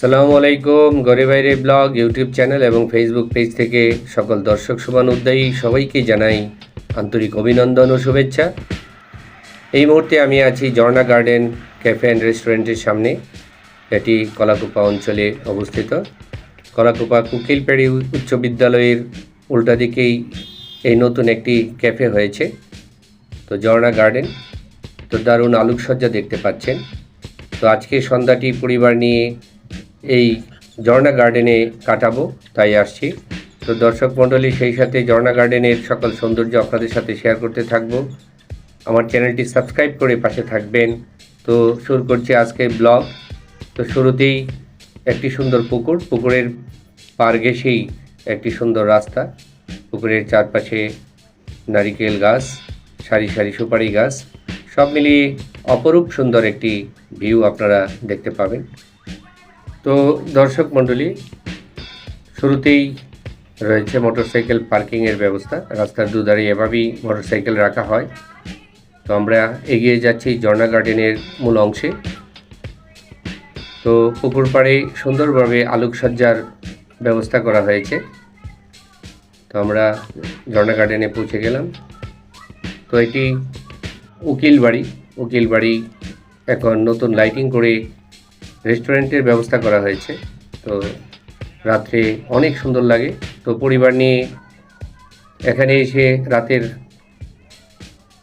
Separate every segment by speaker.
Speaker 1: সালামু আলাইকুম। ঘরে বাইরে ব্লগ ইউটিউব চ্যানেল এবং ফেসবুক পেজ থেকে সকল দর্শক শুভানুধ্যায়ী সবাইকে জানাই আন্তরিক অভিনন্দন ও শুভেচ্ছা। এই মুহূর্তে আমি আছি ঝর্ণা গার্ডেন ক্যাফে অ্যান্ড রেস্টুরেন্টের সামনে। এটি কলাকুপা অঞ্চলে অবস্থিত। কলাকুপা কুকিলপাড়ি উচ্চ বিদ্যালয়ের উল্টা দিকেই এই নতুন একটি ক্যাফে হয়েছে। তো ঝর্ণা গার্ডেন, তো দারুণ আলোকসজ্জা দেখতে পাচ্ছেন। তো আজকে সন্ধ্যাটি পরিবার নিয়ে এই ঝর্ণা গার্ডেনে কাটাবো, তাই আসছি। তো দর্শক মণ্ডলী, সেই সাথে ঝর্ণা গার্ডেনের সকল সৌন্দর্য আপনাদের সাথে শেয়ার করতে থাকবো। আমার চ্যানেলটি সাবস্ক্রাইব করে পাশে থাকবেন। তো শুরু করছি আজকে ব্লগ। তো শুরুতেই একটি সুন্দর পুকুরের পার ঘেঁষেই একটি সুন্দর রাস্তা। পুকুরের চারপাশে নারিকেল গাছ, সারি সারি সুপারি গাছ, সব মিলিয়ে অপরূপ সুন্দর একটি ভিউ আপনারা দেখতে পাবেন। তো দর্শক মণ্ডলী, শুরুতেই রয়েছে মোটরসাইকেল পার্কিংয়ের ব্যবস্থা। রাস্তার দুধারে এভাবেই মোটরসাইকেল রাখা হয়। তো আমরা এগিয়ে যাচ্ছি ঝর্ণা গার্ডেনের মূল অংশে। তো পুকুর পাড়ে সুন্দরভাবে আলোকসজ্জার ব্যবস্থা করা হয়েছে। তো আমরা ঝর্ণা গার্ডেনে পৌঁছে গেলাম। তো এটি উকিল বাড়ি এখন নতুন লাইটিং করে রেস্টুরেন্টের ব্যবস্থা করা হয়েছে। তো রাত্রে অনেক সুন্দর লাগে। তো পরিবার নিয়ে এখানে এসে রাতের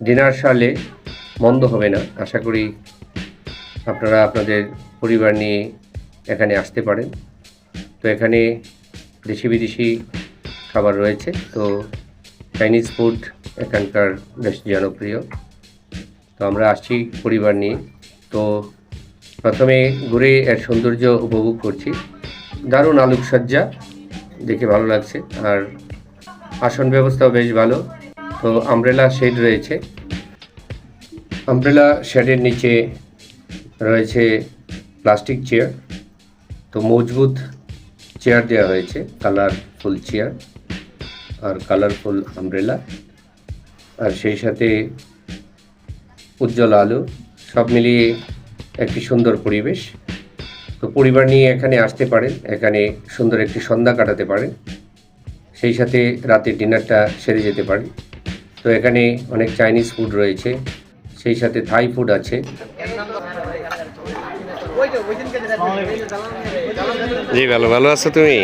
Speaker 1: ডিনার সারলে মন্দ হবে না। আশা করি আপনারা আপনাদের পরিবার নিয়ে এখানে আসতে পারেন। তো এখানে দেশি বিদেশি খাবার রয়েছে। তো চাইনিজ ফুড এখানকার বেশ জনপ্রিয়। তো আমরা আসছি পরিবার নিয়ে। তো প্রথমে ঘুরে এর সৌন্দর্য উপভোগ করছি। দারুণ আলোকসজ্জা দেখে ভালো লাগছে, আর আসন ব্যবস্থাও বেশ ভালো। তো আমব্রেলা শেড রয়েছে। আমব্রেলা শেডের নিচে রয়েছে প্লাস্টিক চেয়ার। তো মজবুত চেয়ার দেওয়া হয়েছে, কালারফুল চেয়ার আর কালারফুল আমব্রেলা, আর সেই সাথে উজ্জ্বল আলো, সব মিলিয়ে একটি সুন্দর পরিবেশ। তো পরিবার নিয়ে এখানে আসতে পারেন, এখানে সুন্দর একটি সন্ধ্যা কাটাতে পারেন, সেই সাথে রাতের ডিনারটা সেরে যেতে পারেন। তো এখানে অনেক চাইনিজ ফুড রয়েছে, সেই সাথে থাই ফুড আছে। জি, ভালো ভালো আছো তুমি?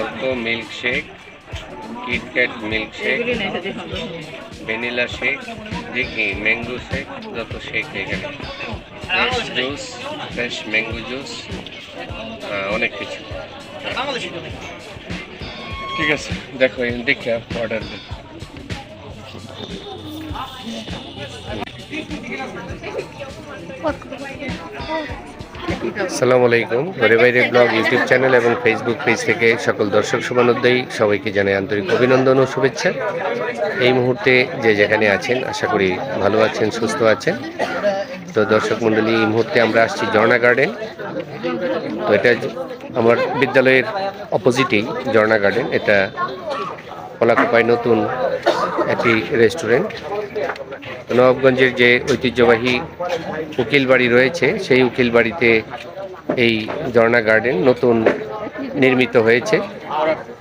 Speaker 1: অল্প milkshake, KitKat milkshake, vanilla shake, দেখি ম্যাঙ্গো শেক, যত শেক এখানে, fresh juice, fresh mango juice, অনেক কিছু। ঠিক আছে, দেখো দেখে অর্ডার দিন। আসসালামু আলাইকুম। ঘরে বাইরে ব্লগ ইউটিউব চ্যানেল এবং ফেসবুক পেজ থেকে সকল দর্শক শুভানুধ্যায়ী সবাইকে জানাই আন্তরিক অভিনন্দন ও শুভেচ্ছা। এই মুহূর্তে যে যেখানে আছেন, আশা করি ভালো আছেন, সুস্থ আছেন। তো দর্শক মণ্ডলী, এই মুহূর্তে আমরা আসছি ঝর্ণা গার্ডেন। তো এটা আমার বিদ্যালয়ের অপোজিটেই ঝর্ণা গার্ডেন। এটা কলাকুপায় নতুন একটি রেস্টুরেন্ট। নবাবগঞ্জের যে ঐতিহ্যবাহী উকিল বাড়ি রয়েছে, সেই উকিল বাড়িতে এই ঝর্ণা গার্ডেন নতুন নির্মিত হয়েছে।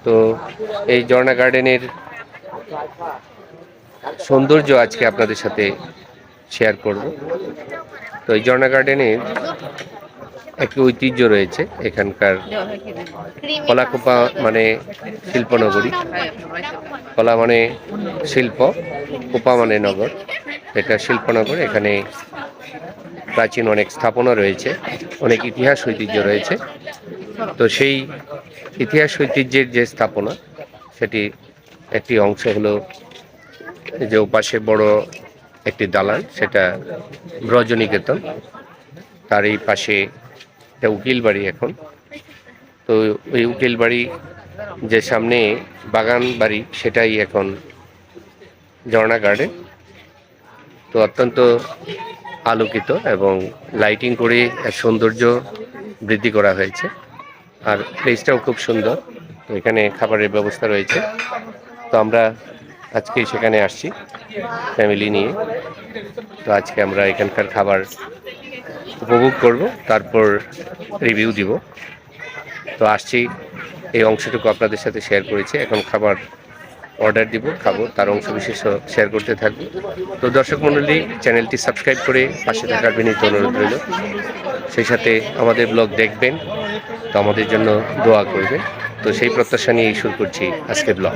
Speaker 1: তো এই ঝর্ণা গার্ডেনের সৌন্দর্য আজকে আপনাদের সাথে শেয়ার করব। তো এই ঝর্ণা গার্ডেনের একটি ঐতিহ্য রয়েছে। এখানকার কলাকুপা মানে শিল্পনগরী, কলা মানে শিল্প, কুপা মানে নগর। এটা শিল্পনগর। এখানে প্রাচীন অনেক স্থাপনা রয়েছে, অনেক ইতিহাস ঐতিহ্য রয়েছে। তো সেই ইতিহাস ঐতিহ্যের যে স্থাপনা, সেটি একটি অংশ হলো যে ওপাশে বড় একটি দালান, সেটা ব্রজনিকেতন। তার এই পাশে একটা উকিল বাড়ি এখন। তো ওই উকিল বাড়ি যে সামনে বাগান বাড়ি, সেটাই এখন ঝর্ণা গার্ডেন। তো অত্যন্ত আলোকিত এবং লাইটিং করে এর সৌন্দর্য বৃদ্ধি করা হয়েছে। আর প্লেসটাও খুব সুন্দর। তো এখানে খাবারের ব্যবস্থা রয়েছে। তো আমরা আজকে সেখানে আসছি ফ্যামিলি নিয়ে। তো আজকে আমরা এখানকার খাবার উপভোগ করব, তারপর রিভিউ দিব। তো আসছি, এই অংশটুকু আপনাদের সাথে শেয়ার করেছি। এখন খাবার অর্ডার দিব, খাবো, তার অংশ বিশেষ শেয়ার করতে থাকবো। তো দর্শক মণ্ডলী, চ্যানেলটি সাবস্ক্রাইব করে পাশে থাকার বিনীত অনুরোধ রইল। সেই সাথে আমাদের ব্লগ দেখবেন, তো আমাদের জন্য দোয়া করবেন। তো সেই প্রত্যাশা নিয়েই শুরু করছি আজকের ব্লগ।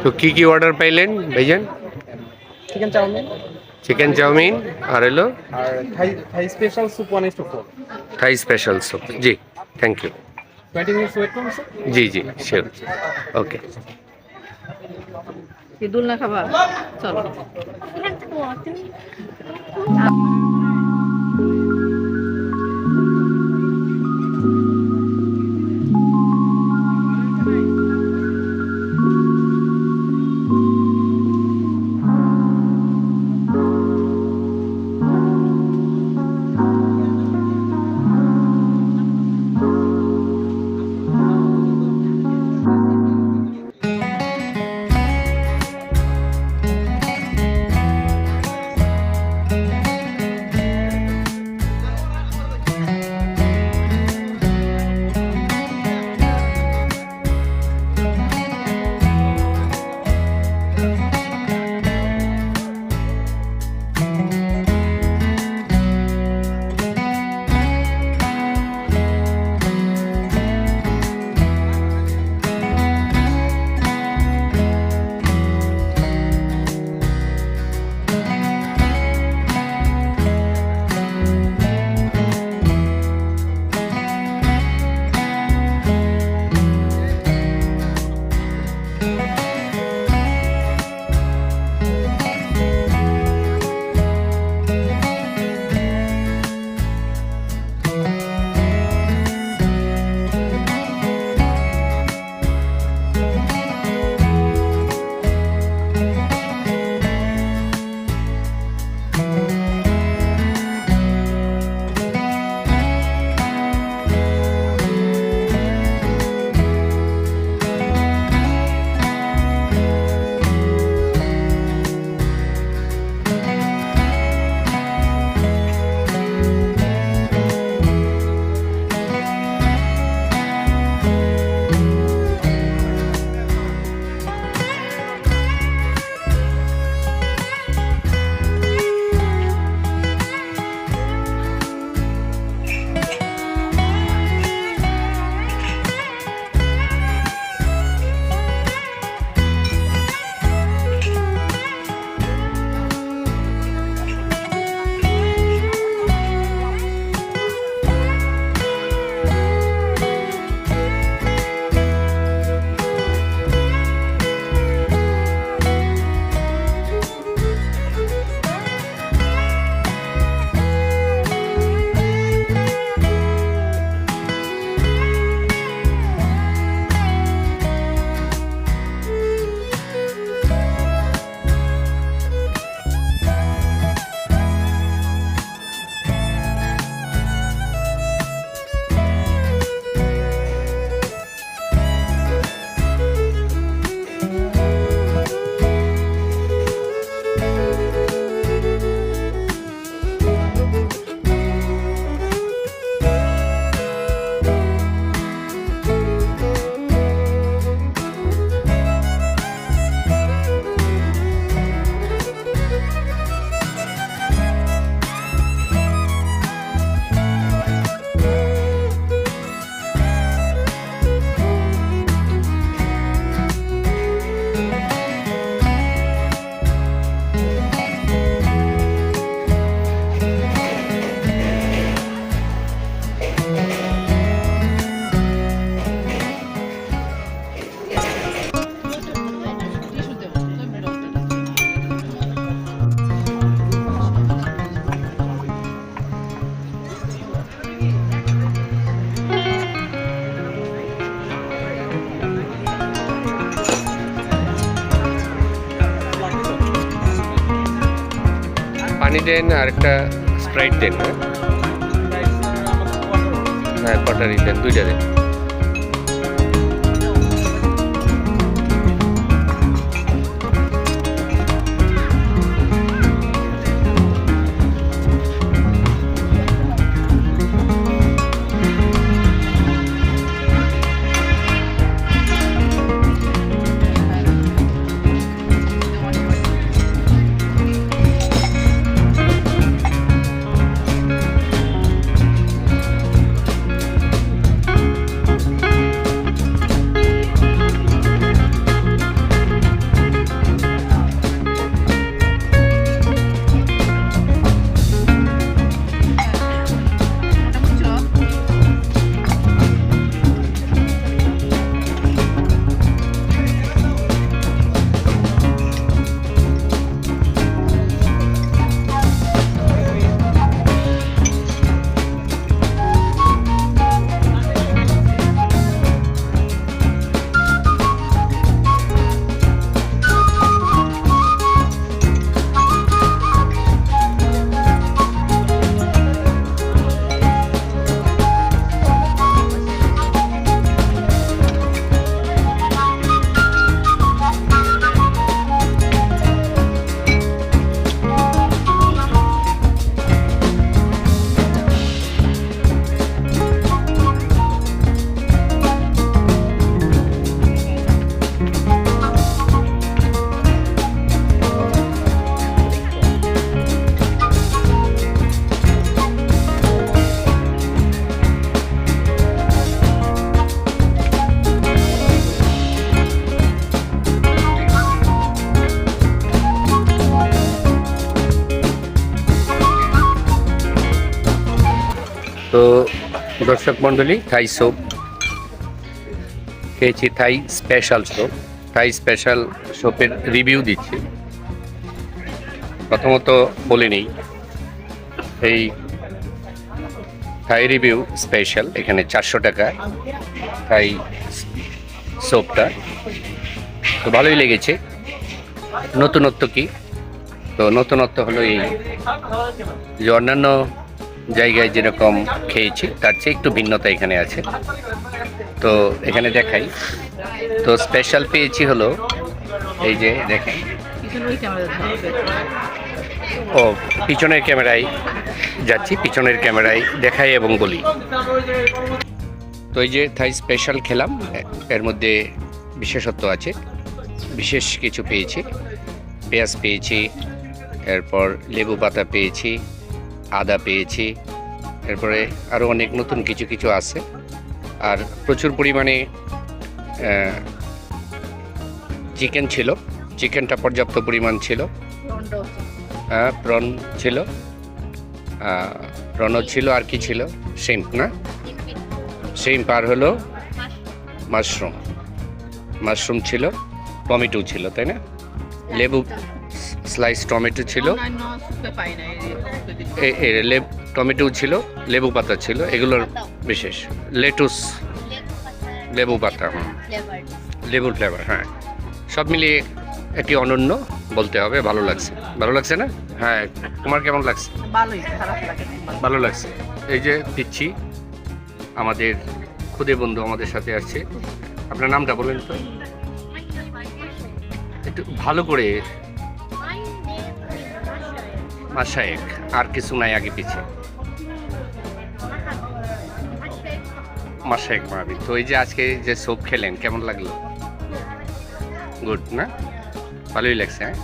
Speaker 1: তো কি কি অর্ডার পাইলেন ভাইজান?
Speaker 2: চিকেন চাউমিন
Speaker 1: চিকেন চাউমিন আর এলো
Speaker 2: আর Thai special soup 1:4
Speaker 1: Thai special soup. জি, থ্যাংক ইউ।
Speaker 2: 20 মিনিটস ওয়েট করুন স্যার।
Speaker 1: জি জি, শিওর। ওকে।
Speaker 3: কি দুলনা খাবা? চলো।
Speaker 1: পানি দেন আর একটা স্প্রাইট দেন। হ্যাঁ কটারি দেন, দুইটা দেন। তো দর্শক মণ্ডলী, থাই সোপ খেয়েছি, থাই স্পেশাল সোপ। থাই স্পেশাল সোপের রিভিউ দিচ্ছি। প্রথমত বলে নিই, এই থাই রিভিউ স্পেশাল, এখানে 400 টাকা থাই সোপটা। তো ভালোই লেগেছে। নতুনত্ব কি? তো নতুনত্ব হলো এই যে অন্যান্য জায়গায় যেরকম খেয়েছি তার চেয়ে একটু ভিন্নতা এখানে আছে। তো এখানে দেখাই, তো স্পেশাল পেয়েছি হলো এই যে দেখেন, ও পিছনের ক্যামেরায় যাচ্ছি, পিছনের ক্যামেরায় দেখাই এবং বলি। তো এই যে থাই স্পেশাল খেলাম, এর মধ্যে বিশেষত্ব আছে, বিশেষ কিছু পেয়েছি। পেঁয়াজ পেয়েছি, এরপর লেবু পাতা পেয়েছি, আদা পেয়েছি, এরপরে আরও অনেক নতুন কিছু কিছু আছে। আর প্রচুর পরিমাণে চিকেন ছিল, চিকেনটা পর্যাপ্ত পরিমাণ ছিল। প্রন ছিল, প্রনও ছিল, আর কি ছিল, শ্রিম্প না, শ্রিম্প আর হলো মাশরুম ছিল, টমেটো ছিল, তাই না, লেবু স্লাইস টমেটো ছিল, টমেটো ছিল, লেবু পাতা ছিল, এগুলোর বিশেষ লেটুস, লেবু পাতা, লেবুর ফ্লেভার, হ্যাঁ, সব মিলিয়ে একটি অনন্য বলতে হবে। ভালো লাগছে না? হ্যাঁ, তোমার কেমন লাগছে? ভালো লাগছে। এই যে পিচ্ছি আমাদের খুদে বন্ধু আমাদের সাথে আসছে। আপনার নামটা বলেন তো একটু ভালো করে। মাশায়েক, আর কিছু নাই আগে পিছে, মাশায়েক মাহবি। তো এই যে আজকে যে সোপ খেলেন কেমন লাগলো? গুড না? ভালোই লাগছে, হ্যাঁ।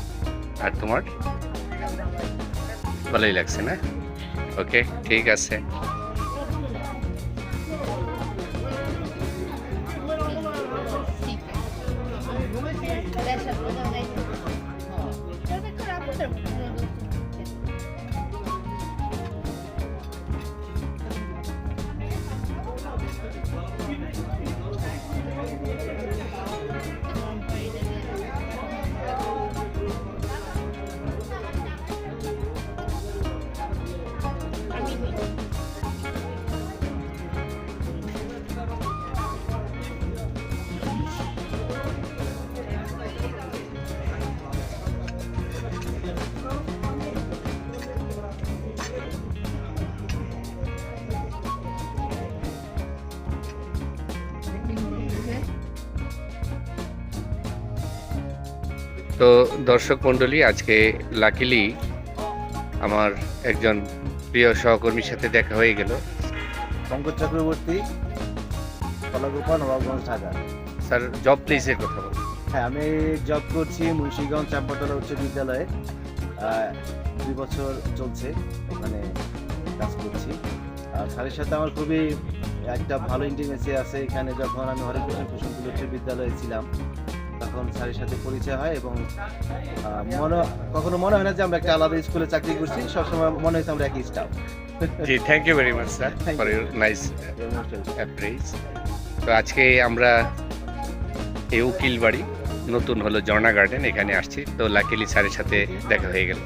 Speaker 1: আর তোমার ভালোই লাগছে না? ওকে, ঠিক আছে। তো দর্শক মণ্ডলী, আজকে লাকিলি আমার একজন প্রিয় সহকর্মীর সাথে দেখা হয়ে গেল।
Speaker 4: পঙ্কজ চক্রবর্তী, কলাগোপা, নবাবগঞ্জ, ঢাকা।
Speaker 1: স্যার, জব প্লেসের কথা বলুন।
Speaker 4: হ্যাঁ, আমি জব করছি মুন্সিগঞ্জ চাম্পাতলা উচ্চ বিদ্যালয়ে। 2 বছর চলছে ওখানে কাজ করছি। আর স্যারের সাথে আমার খুবই একটা ভালো ইন্টিমেসি আছে। এখানে যখন আমি হরিকৃষ্ণ কুসুমপুর উচ্চ বিদ্যালয়ে ছিলাম তখন স্যারের সাথে পরিচয় হয় এবং কখনো মনে হয় না যে আমরা একটা আলাদা স্কুলে চাকরি করছি, সবসময় মনে হয়েছে আমরা একই স্টাফ।
Speaker 1: জি, thank you very much sir
Speaker 4: Thank
Speaker 1: for
Speaker 4: you.
Speaker 1: Your nice appraise. তো আজকে আমরা এই উকিল বাড়ি নতুন হলো ঝর্ণা গার্ডেন, এখানে আসছি। তো লাকিলি স্যারের সাথে দেখা হয়ে গেল।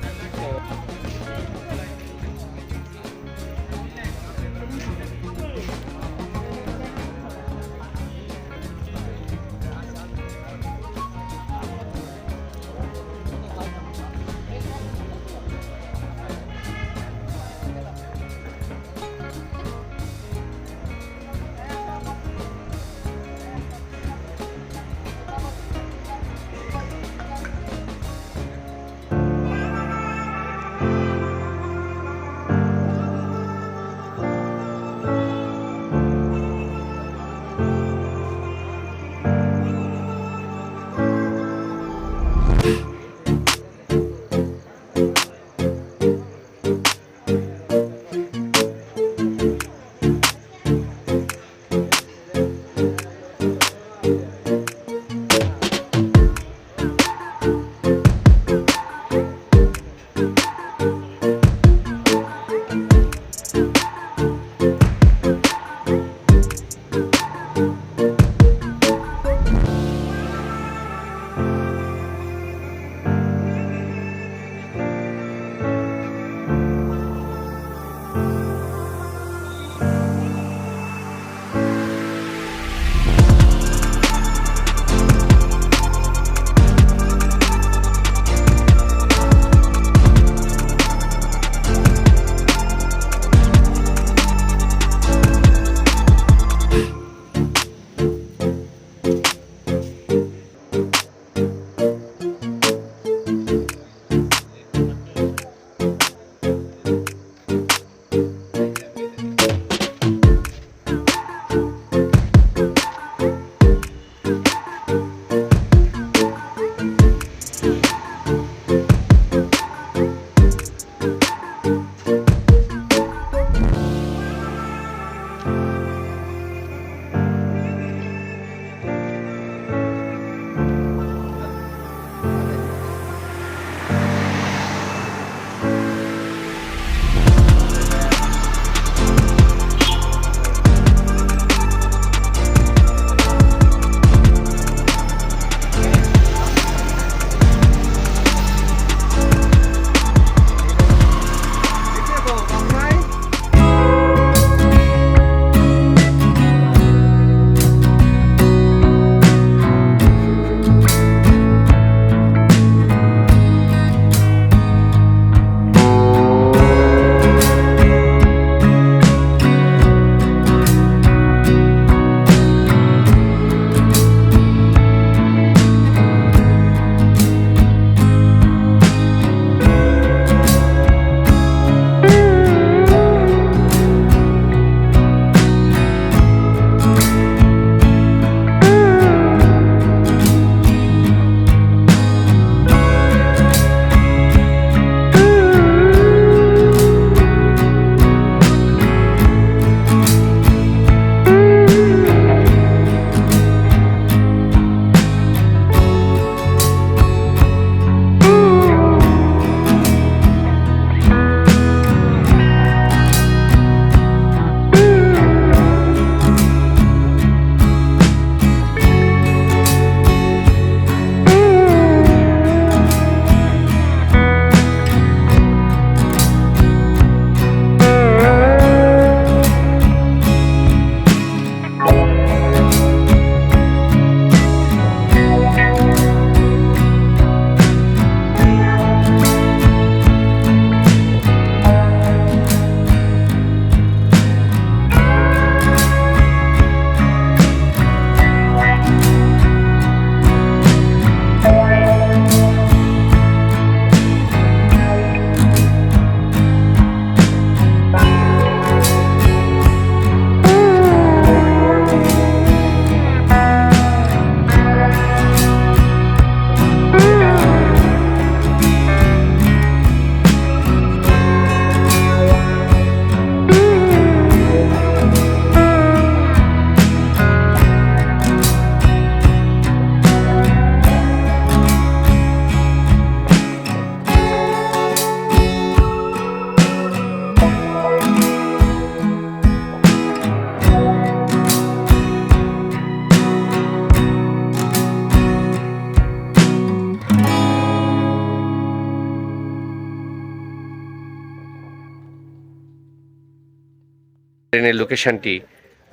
Speaker 1: গার্ডেনের লোকেশনটি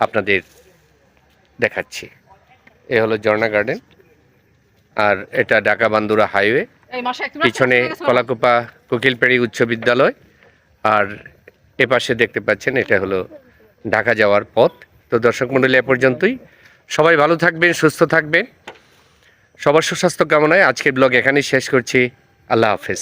Speaker 1: আপনাদের দেখাচ্ছি। এ হলো ঝর্ণা গার্ডেন, আর এটা ঢাকা বান্দুরা হাইওয়ে, পিছনে কলাকুপা কোকিলপাড়ি উচ্চ বিদ্যালয়, আর এপাশে দেখতে পাচ্ছেন এটা হলো ঢাকা যাওয়ার পথ। তো দর্শক মণ্ডলী, এ পর্যন্তই। সবাই ভালো থাকবেন, সুস্থ থাকবেন, সবার সুস্বাস্থ্য কামনায় আজকের ব্লগ এখানেই শেষ করছি। আল্লাহ হাফেজ।